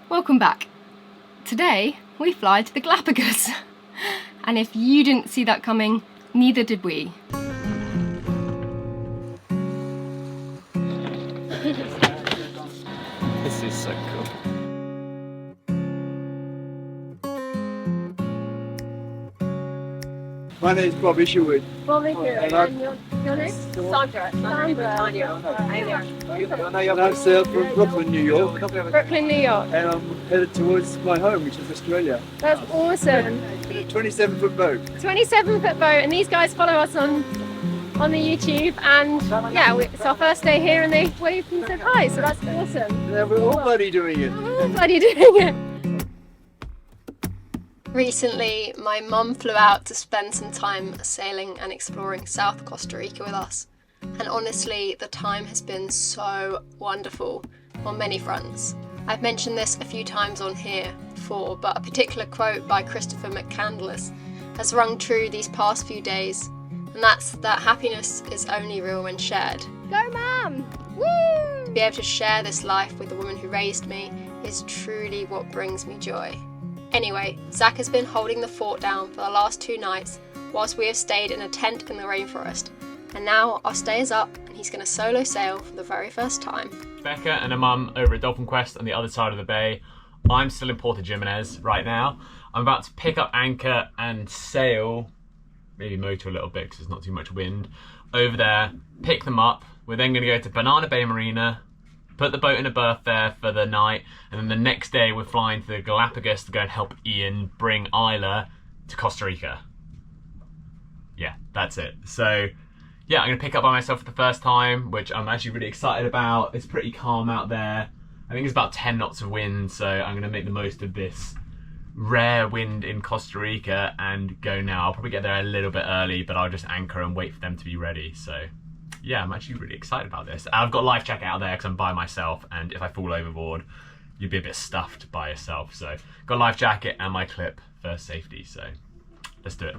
Welcome back. Today we fly to the Galapagos. And if you didn't see that coming, neither did we. This is so cool. My name's Bob Isherwood. Bob Isherwood. And your name? Sandra. And I'm from Brooklyn, New York. Brooklyn, New York. And I'm headed towards my home, which is Australia. That's awesome. 27-foot boat. 27-foot boat, and these guys follow us on the YouTube, and yeah, it's our first day here, and they waved and said hi, so that's awesome. Yeah, we're all bloody doing it. We're all bloody doing it. Recently, my mum flew out to spend some time sailing and exploring South Costa Rica with us. And honestly, the time has been so wonderful on many fronts. I've mentioned this a few times on here before, but a particular quote by Christopher McCandless has rung true these past few days, and that's that happiness is only real when shared. Go, Mum! Woo! To be able to share this life with the woman who raised me is truly what brings me joy. Anyway, Zach has been holding the fort down for the last 2 nights whilst we have stayed in a tent in the rainforest. And now our stay is up and he's going to solo sail for the very first time. Becca and her mum over at Dolphin Quest on the other side of the bay. I'm still in Puerto Jimenez right now. I'm about to pick up anchor and sail, maybe motor a little bit because there's not too much wind, over there, pick them up. We're then going to go to Banana Bay Marina, put the boat in a berth there for the night, and then the next day we're flying to the Galapagos to go and help Ian bring Isla to Costa Rica. Yeah, that's it. So yeah, I'm going to pick up by myself for the first time, which I'm actually really excited about. It's pretty calm out there. I think it's about 10 knots of wind, so I'm going to make the most of this rare wind in Costa Rica and go now. I'll probably get there a little bit early, but I'll just anchor and wait for them to be ready. So yeah, I'm actually really excited about this. I've got a life jacket out there because I'm by myself, and if I fall overboard, you'd be a bit stuffed by yourself. So got a life jacket and my clip for safety, so let's do it.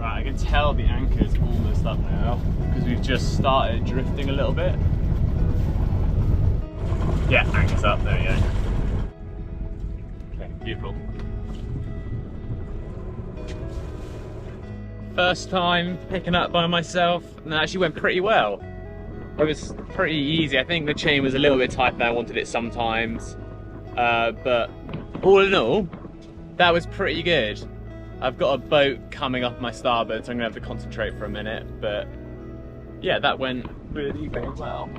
I can tell the anchor's almost up now because we've just started drifting a little bit. Yeah, anchor's up, there we go. Okay, beautiful. First time picking up by myself, and that actually went pretty well. It was pretty easy. I think the chain was a little bit tighter than I wanted it sometimes, but all in all, that was pretty good. I've got a boat coming up my starboard, so I'm going to have to concentrate for a minute, but yeah, that went really very well.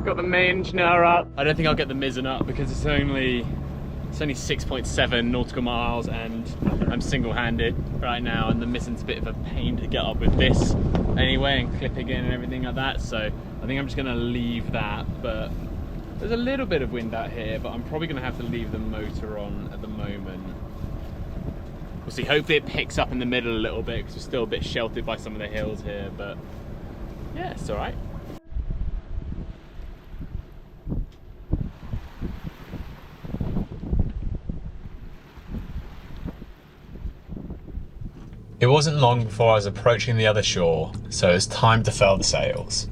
Got the main engineer up. I don't think I'll get the mizzen up because it's only 6.7 nautical miles and I'm single-handed right now, and the mizzen's a bit of a pain to get up with this anyway and clip again and everything like that, so I think I'm just going to leave that. But there's a little bit of wind out here, but I'm probably going to have to leave the motor on at the moment. We'll see. Hopefully it picks up in the middle a little bit because we're still a bit sheltered by some of the hills here, but yeah, it's alright. It wasn't long before I was approaching the other shore, so it was time to furl the sails.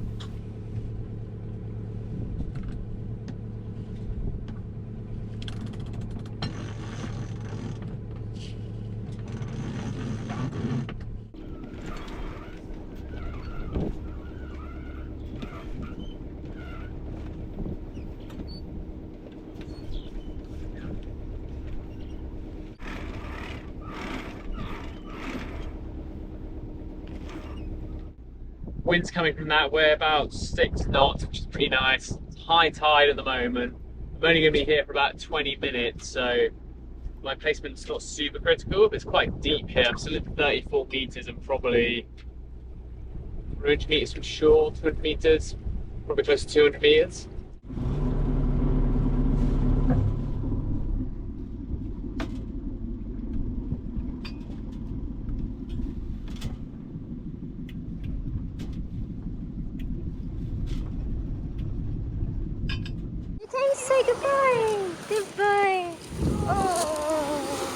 Wind's coming from that way, about 6 knots, which is pretty nice. It's high tide at the moment. I'm only going to be here for about 20 minutes, so my placement's not super critical, but it's quite deep here. I'm still at 34 metres and probably 100 metres from shore, 200 metres, probably close to 200 metres. Say goodbye. Goodbye. Oh.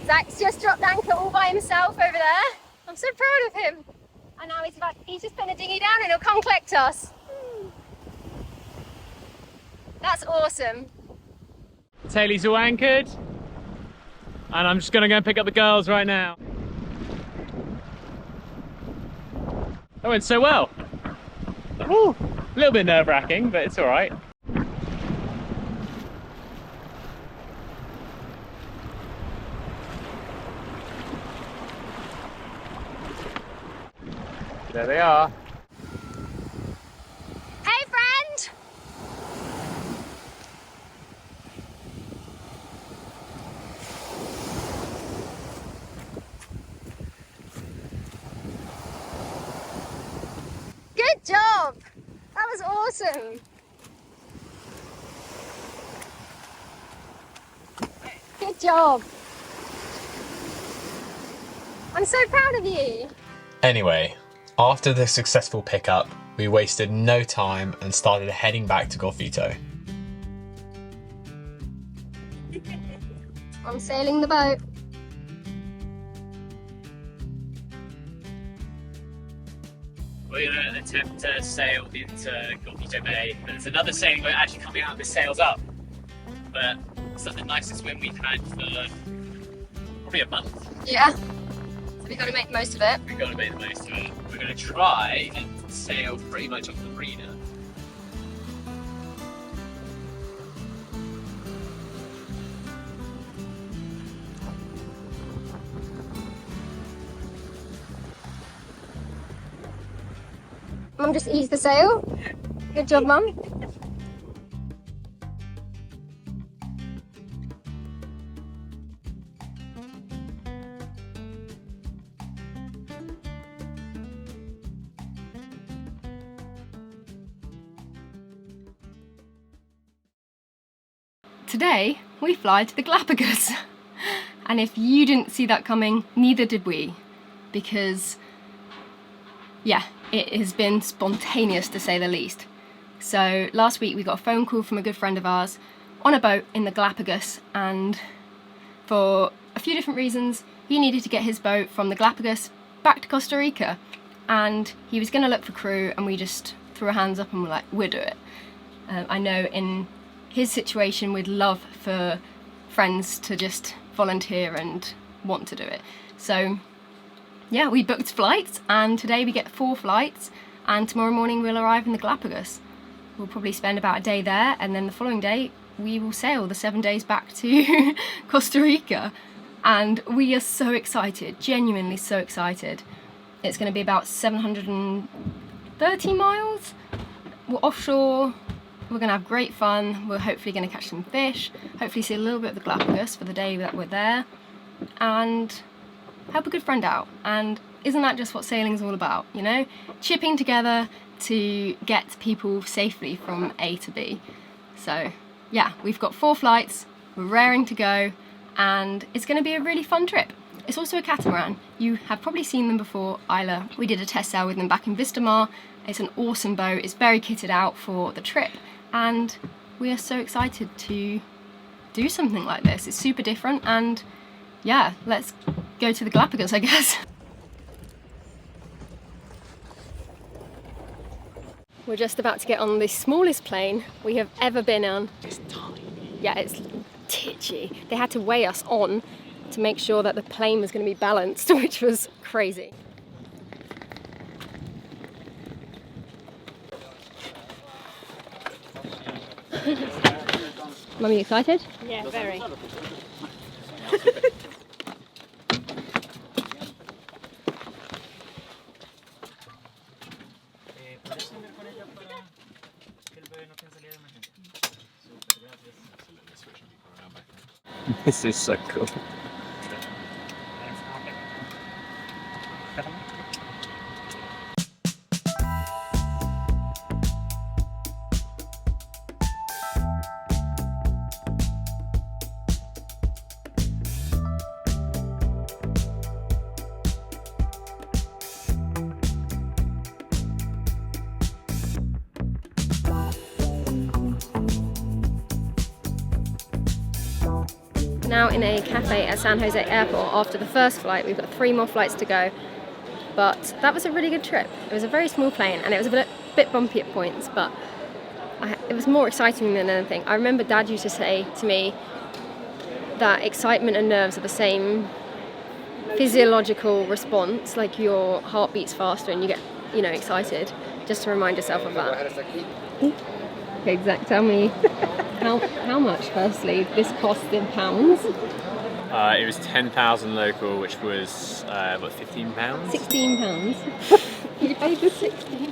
Zach's just dropped anchor all by himself over there. I'm so proud of him. And now he's just putting a dinghy down and he'll come collect us. That's awesome. Tay-Lee's all anchored. And I'm just going to go and pick up the girls right now. That went so well. Woo! A little bit nerve-wracking, but it's all right. There they are. Hey, friend! Good job! That was awesome! Good job! I'm so proud of you! Anyway, after the successful pickup, we wasted no time and started heading back to Golfito. I'm sailing the boat. We're going to attempt to sail into Golfito Bay, but there's another sailing boat actually coming out with sails up. But it's not the nicest swim we've had for probably a month. Yeah. So we've got to make the most of it. We've got to make the most of it. We're going to try and sail pretty much off the marina. Mum just eased the sail. Good job, Mum. Today, we fly to the Galapagos. And if you didn't see that coming, neither did we. Because, yeah, it has been spontaneous to say the least. So last week we got a phone call from a good friend of ours on a boat in the Galapagos, and for a few different reasons he needed to get his boat from the Galapagos back to Costa Rica, and he was going to look for crew, and we just threw our hands up and were like, we'll do it. I know in his situation we'd love for friends to just volunteer and want to do it. So yeah, we booked flights, and today we get 4 flights, and tomorrow morning we'll arrive in the Galapagos. We'll probably spend about a day there, and then the following day we will sail the 7 days back to Costa Rica. And we are so excited, genuinely so excited. It's going to be about 730 miles. We're offshore, we're going to have great fun, we're hopefully going to catch some fish, hopefully see a little bit of the Galapagos for the day that we're there, and help a good friend out. And isn't that just what sailing's all about, you know? Chipping together to get people safely from A to B. So yeah, we've got 4 flights, we're raring to go, and it's going to be a really fun trip. It's also a catamaran. You have probably seen them before, Isla. We did a test sail with them back in Vistamar. It's an awesome boat. It's very kitted out for the trip, and we are so excited to do something like this. It's super different, and yeah, let's go to the Galapagos, I guess. We're just about to get on the smallest plane we have ever been on. It's tiny. Yeah, it's titchy. They had to weigh us on to make sure that the plane was going to be balanced, which was crazy. Mum, you excited? Yeah, very. This is so cool. Now in a cafe at San Jose Airport after the first flight. We've got 3 more flights to go, but that was a really good trip. It was a very small plane and it was a bit bumpy at points, but it was more exciting than anything. I remember Dad used to say to me that excitement and nerves are the same physiological response, like your heart beats faster and you get, you know, excited, just to remind yourself of that. Okay, Zach, tell me how much, firstly, this cost in pounds? It was 10,000 local, which was about £15. £16. You paid the 16.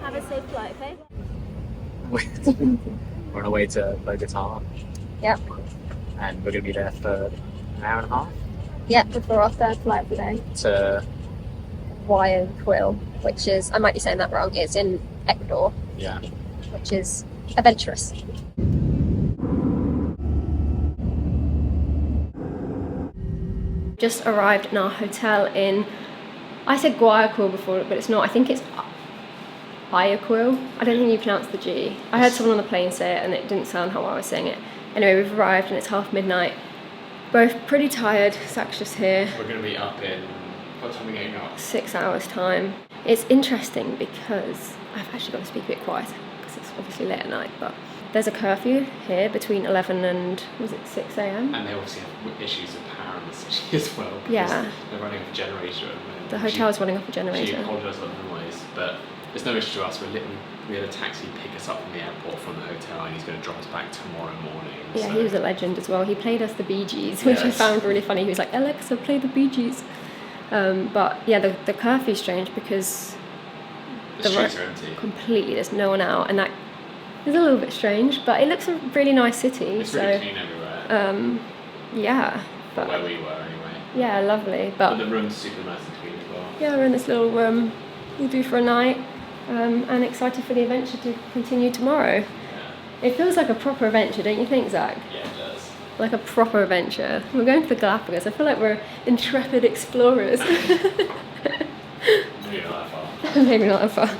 Have a safe flight, okay? We're on our way to Bogota, Yep. and we're going to be there for an hour and a half. Yep, for our third flight today. To Quill, which is, I might be saying that wrong, it's in Ecuador, yeah. which is adventurous. Just arrived in our hotel in, I said Guayaquil before, but it's not. I think it's Guayaquil. I don't think you pronounce the G. I heard someone on the plane say it and it didn't sound how I was saying it. Anyway, we've arrived and it's midnight. Both pretty tired. Zach's just here. We're going to be up in, what time are we getting up? 6 hours time. It's interesting because I've actually got to speak a bit quiet because it's obviously late at night, but there's a curfew here between 11 and, was it 6 a.m? And they obviously have issues with power in the city as well. Yeah. They're running off a generator at the moment. The hotel's running off a She generator. apologised for the noise, but there's no issue to us. We had a taxi pick us up from the airport from the hotel, and he's going to drop us back tomorrow morning. Yeah, so. he was a legend as well. He played us the Bee Gees, which I Yes. found really funny. He was like, Alexa, play the Bee Gees. But yeah, the curfew's strange because The streets are empty. completely, there's no one out, and that is a little bit strange, but it looks a really nice city. It's so really clean everywhere. yeah, but Where we were anyway. yeah, lovely. But the room's super nice and clean as well. Yeah, we're in this little room. We'll do for a night, and excited for the adventure to continue tomorrow. Yeah. It feels like a proper adventure, don't you think, Zach? Yeah, it does. Like a proper adventure. We're going to the Galapagos. I feel like we're intrepid explorers. Maybe not that far. Maybe not that far.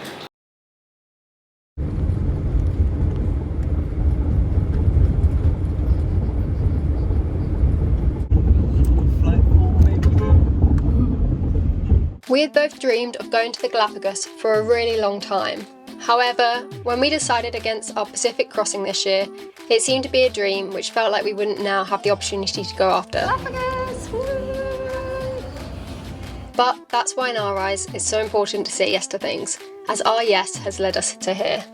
We had both dreamed of going to the Galapagos for a really long time. However, when we decided against our Pacific crossing this year, it seemed to be a dream which felt like we wouldn't now have the opportunity to go after. Galapagos! Woo! But that's why in our eyes it's so important to say yes to things, as our yes has led us to here.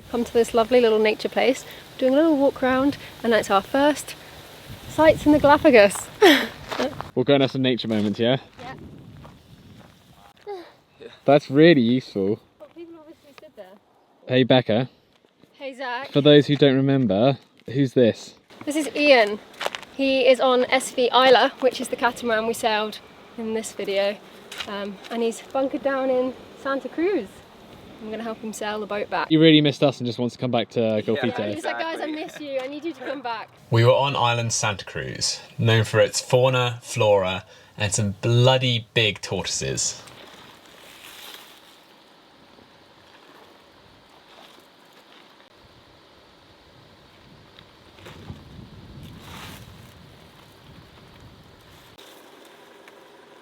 come to this lovely little nature place, doing a little walk around, and that's our first sights in the Galapagos. We're going to have some nature moments, yeah? Yeah. That's really useful. Well, people obviously stood there. Hey Becca, Hey Zach. for those who don't remember, who's this? This is Ian. He is on SV Isla, which is the catamaran we sailed in this video. And he's bunkered down in Santa Cruz. I'm going to help him sail the boat back. He really missed us and just wants to come back to Golfito. Yeah, he's like, guys, I miss you. I need you to come back. We were on island Santa Cruz, known for its fauna, flora, and some bloody big tortoises.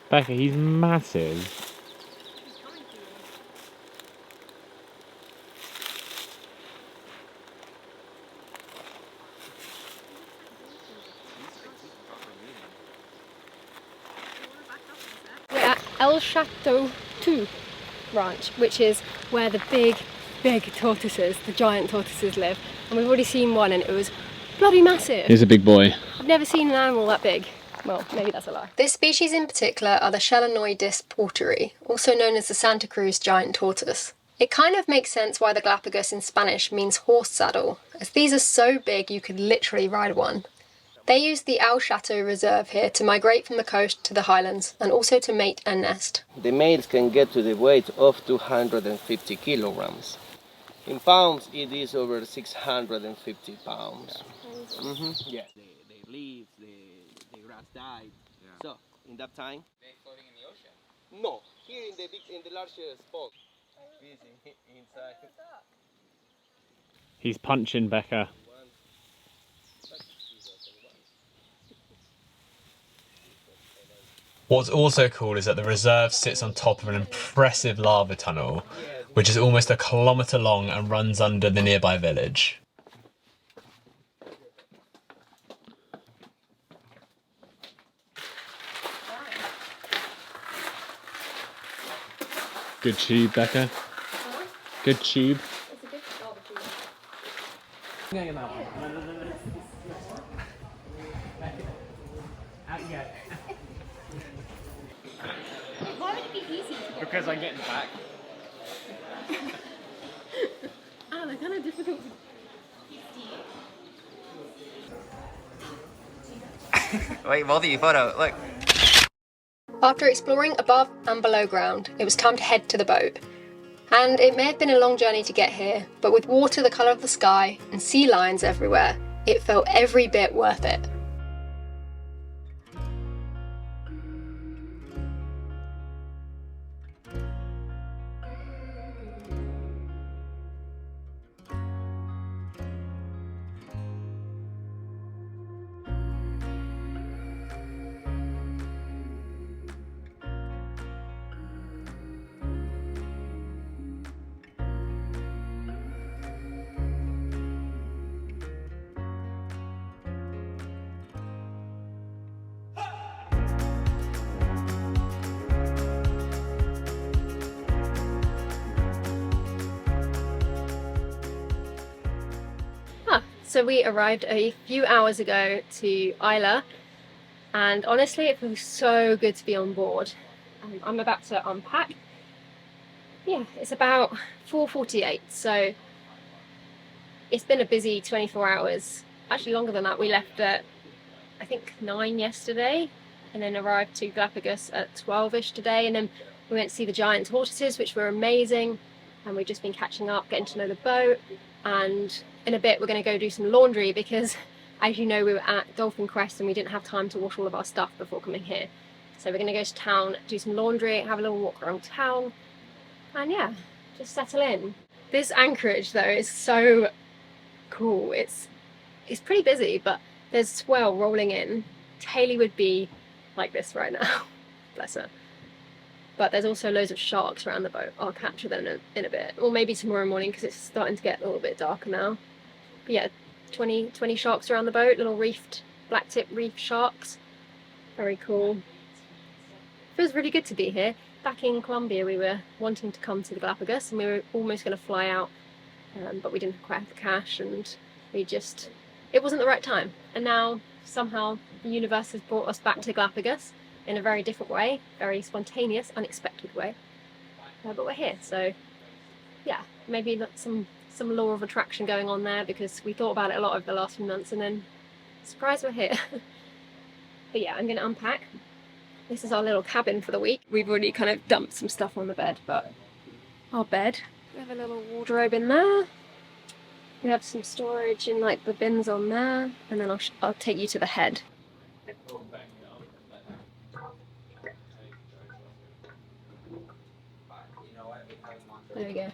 Becca, he's massive. We're at El Chateau 2 ranch, which is where the big tortoises, the giant tortoises live. And we've already seen one and it was bloody massive. He's a big boy. I've never seen an animal that big. Well, maybe that's a lie. This species in particular are the Chelonoidis porteri, also known as the Santa Cruz giant tortoise. It kind of makes sense why the Galapagos in Spanish means horse saddle, as these are so big you could literally ride one. They use the El Chateau Reserve here to migrate from the coast to the highlands, and also to mate and nest. The males can get to the weight of 250 kilograms. In pounds, it is over 650 pounds. Yeah. They leave, the grass died. Yeah. So, in that time... They floating in the ocean? No, here in the larger spot. Inside. He's punching Becca. What's also cool is that the reserve sits on top of an impressive lava tunnel, which is almost 1 kilometre long and runs under the nearby village. Good tube, Becca. Good tube. It's a good lava tube. Why would it be easy to get? Because I'm getting back. Ah, they're kind of difficult to... Wait, both of you, photo, look. After exploring above and below ground, it was time to head to the boat. And it may have been a long journey to get here, but with water the colour of the sky and sea lions everywhere, it felt every bit worth it. So we arrived a few hours ago to Isla, and honestly it feels so good to be on board. I'm about to unpack. Yeah, it's about 4:48, so it's been a busy 24 hours. Actually longer than that. We left at I think 9 yesterday and then arrived to Galapagos at 12ish today, and then we went to see the giant tortoises, which were amazing, and we've just been catching up, getting to know the boat. And in a bit we're going to go do some laundry because, as you know, we were at Dolphin Crest and we didn't have time to wash all of our stuff before coming here. So we're going to go to town, do some laundry, have a little walk around town, and yeah, just settle in. This anchorage though is so cool. It's pretty busy, but there's swell rolling in. Tay-Lee would be like this right now, bless her. But there's also loads of sharks around the boat. I'll capture them in a bit, or maybe tomorrow morning because it's starting to get a little bit darker now. But yeah, 20 sharks around the boat, little reefed, black tip reef sharks. Very cool. Feels really good to be here. Back in Colombia we were wanting to come to the Galapagos and we were almost going to fly out but we didn't quite have the cash, and it wasn't the right time. And now somehow the universe has brought us back to Galapagos in a very different way, very spontaneous, unexpected way. But we're here, so yeah, maybe that's some law of attraction going on there, because we thought about it a lot over the last few months, and then surprise, we're here. But yeah, I'm going to unpack. This is our little cabin for the week. We've already kind of dumped some stuff on the bed, but our bed. We have a little wardrobe in there. We have some storage in like the bins on there, and then I'll take you to the head. There we go.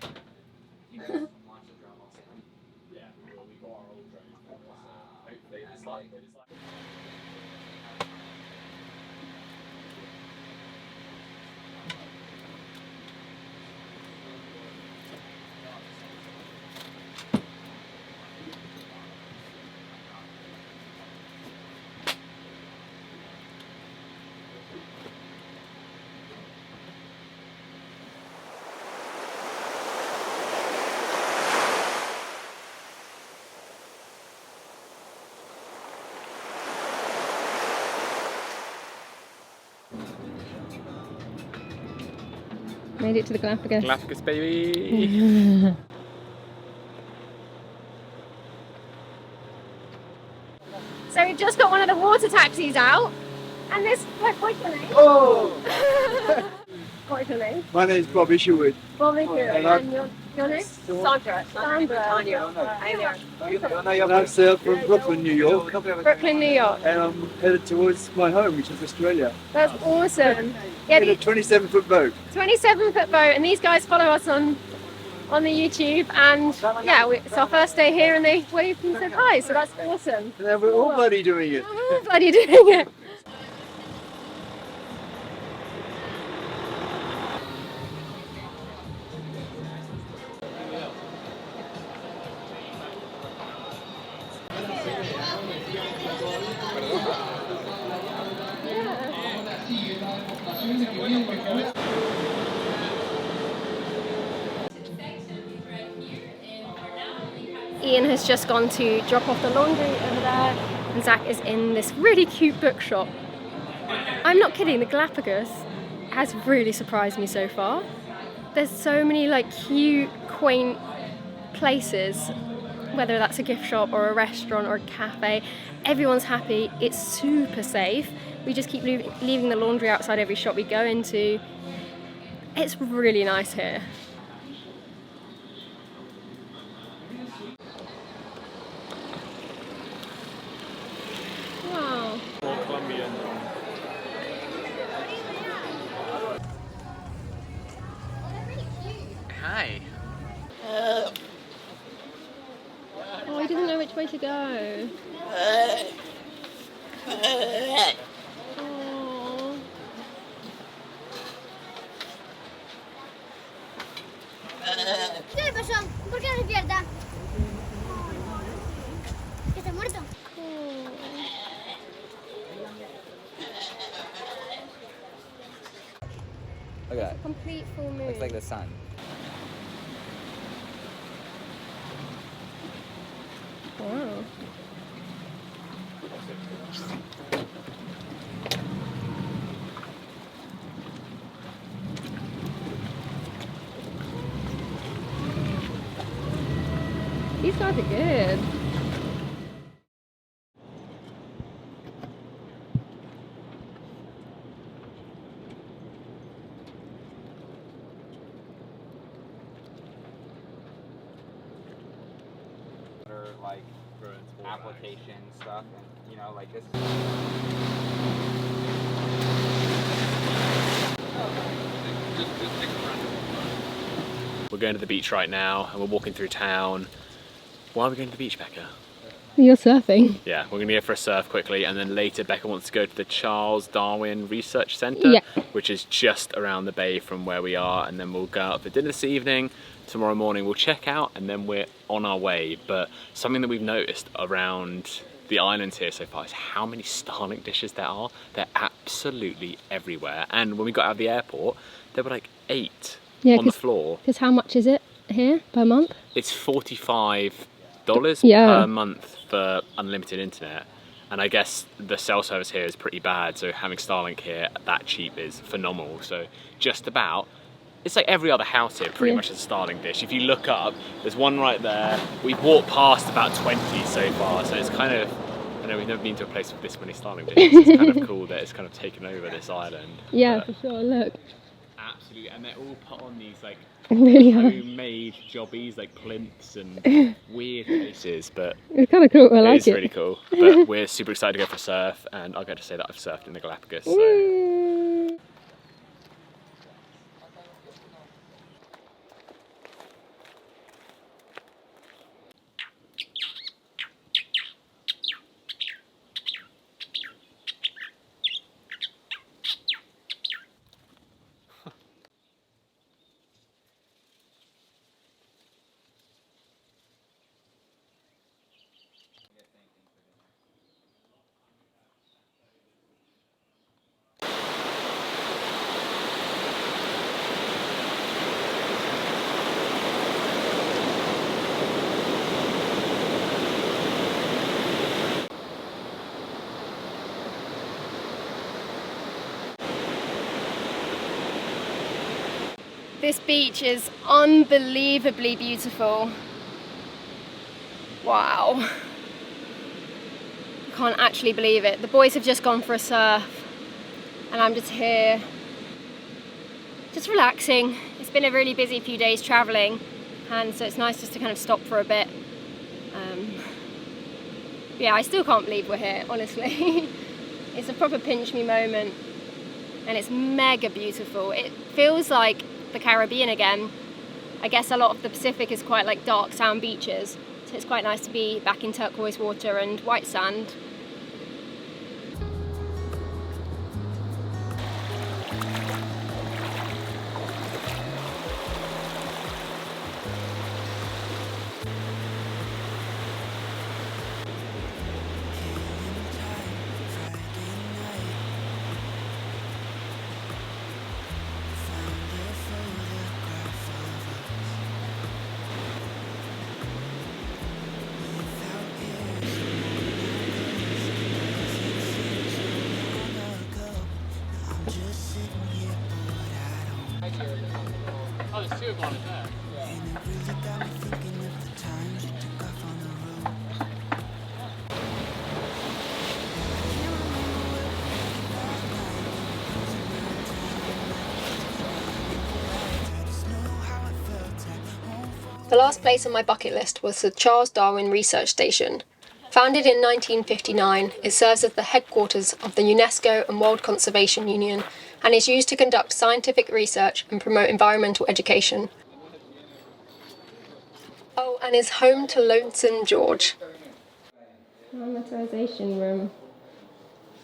Made it to the Galapagos. Galapagos, baby! So we just got one of the water taxis out, and this. What's your name? Oh! What's your name? My name is Bob Isherwood. Bobby. And And your name? Sandra. And I'm from Brooklyn, New York. Brooklyn, New York. And I'm headed towards my home, which is Australia. That's awesome. Yeah, In a 27-foot boat. 27-foot boat, and these guys follow us on the YouTube, and yeah, it's our first day here, and they waved and said hi, so that's awesome. And we're all bloody doing it. We're all bloody doing it. Ian has just gone to drop off the laundry over there, and Zach is in this really cute bookshop. I'm not kidding, the Galapagos has really surprised me so far. There's so many like cute, quaint places, whether that's a gift shop or a restaurant or a cafe. Everyone's happy, it's super safe. We just keep leaving the laundry outside every shop we go into. It's really nice here. Wow. Hi. Oh, he doesn't know which way to go. Oh. ¿Qué le pasó? ¿Por qué no despierta? ¿Que está muerto? Look at that. Complete full moon. Looks like the sun. Wow. These guys are good. Like application stuff, and you know, like this. We're going to the beach right now, and we're walking through town. Why are we going to the beach, Becca? You're surfing. Yeah, we're going to go for a surf quickly, and then later Becca wants to go to the Charles Darwin Research Centre, which is just around the bay from where we are, and then we'll go out for dinner this evening. Tomorrow morning we'll check out, and then we're on our way. But something that we've noticed around the islands here so far is how many starling dishes there are. They're absolutely everywhere, and when we got out of the airport there were like 8 on the floor. Because how much is it? here per month? It's $45 per month for unlimited internet. And I guess the cell service here is pretty bad, so having Starlink here that cheap is phenomenal. So just about, it's like every other house here pretty much has a Starlink dish. If you look up, there's one right there. We've walked past about 20 so far, so it's kind of, I know we've never been to a place with this many Starlink dishes. It's kind of cool that it's kind of taken over this island. Yeah, for sure, look. Absolutely, and they're all put on these like Really homemade jobbies, like plinths and weird places, but it's kind of cool, I like it. It's really cool, but we're super excited to go for a surf, and I'll get to say that I've surfed in the Galapagos, so. This beach is unbelievably beautiful. Wow. I can't actually believe it. The boys have just gone for a surf and I'm just here, just relaxing. It's been a really busy few days traveling, and so it's nice just to kind of stop for a bit. Yeah, I still can't believe we're here, honestly. It's a proper pinch me moment, and it's mega beautiful. It feels like the Caribbean again. I guess a lot of the Pacific is quite like dark sand beaches, so it's quite nice to be back in turquoise water and white sand. Oh, there's two of them there. The last place on my bucket list was the Charles Darwin Research Station. Founded in 1959, it serves as the headquarters of the UNESCO and World Conservation Union and is used to conduct scientific research and promote environmental education. Oh, and is home to Lonesome George. Acclimatization room.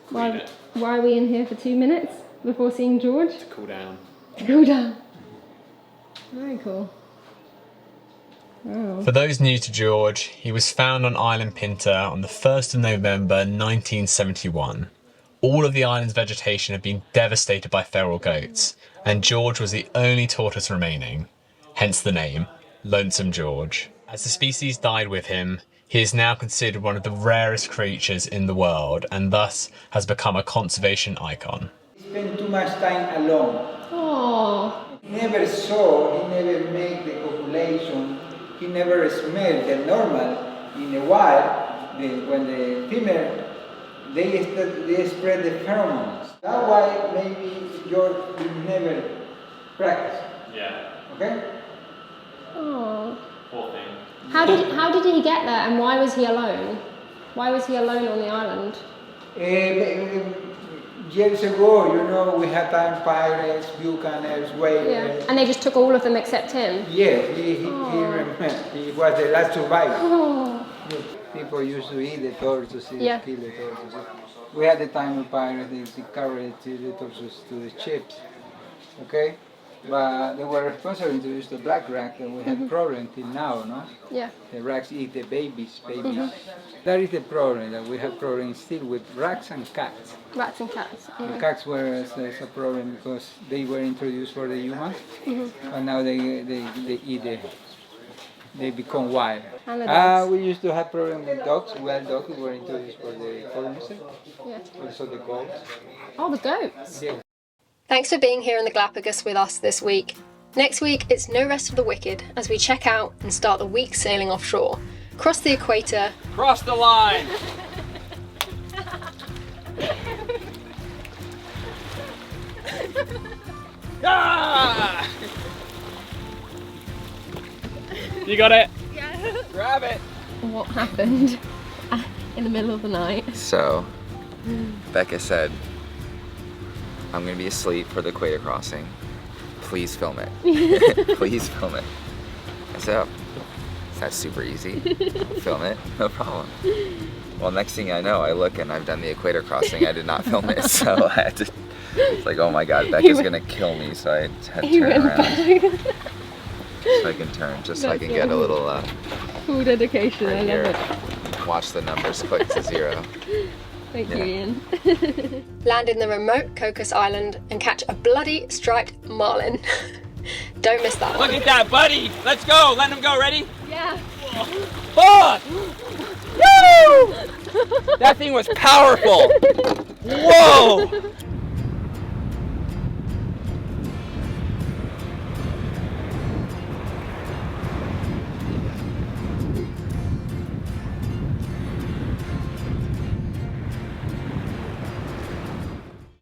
Why are we in here for 2 minutes before seeing George? To cool down. To cool down. Very cool. Wow. For those new to George, he was found on Island Pinta on the 1st of November 1971. All of the island's vegetation had been devastated by feral goats, and George was the only tortoise remaining, hence the name, Lonesome George. As the species died with him, he is now considered one of the rarest creatures in the world, and thus has become a conservation icon. He spent too much time alone. Oh. He never saw, he never made the population, he never smelled the normal. In the wild, when the female, they spread the pheromones. That's why maybe George will never practice. Yeah. Okay? Oh. Poor thing. How did he get there, and why was he alone? Why was he alone on the island? Years ago, you know, we had time pirates, buccaneers, whalers. Yeah. And they just took all of them except him? Yes, he was the last survivor. Oh. People used to eat the tortoises, Yeah. kill the tortoises. We had the time of pirates, they carried the tortoises to the ships, okay? But they were responsible to use the black rat, and we had problem till now, no? Yeah. The rats eat the babies. That is the problem, that we have problems still with rats and cats. Rats and cats. The Yeah. cats were a problem because they were introduced for the humans, and now they eat they become wild. And the dogs. We used to have problems with dogs, wild dogs who were introduced for the colonizer. Yeah. Also the goats. Oh, the goats. Yeah. Thanks for being here in the Galapagos with us this week. Next week, it's no rest for the wicked as we check out and start the week sailing offshore, cross the equator, Cross the line! Ah! You got it? Grab it! What happened in the middle of the night? So, Becca said, I'm gonna be asleep for the equator crossing. Please film it. Please film it. I said, oh, that's super easy. Film it, no problem. Well, next thing I know, I look and I've done the equator crossing. I did not film it, so I had to, it's like, oh my God, Becca's gonna kill me, so I had to turn around. So I can turn, just so I can get a little, Full dedication, right I here. love it. Watch the numbers click to 0. Thank you, Ian. land in the remote Cocos Island and catch a bloody striped marlin. Don't miss that Look one. at that, buddy! Let's go! Let him go, ready? Yeah. Fuck! Woo! That thing was powerful! Whoa!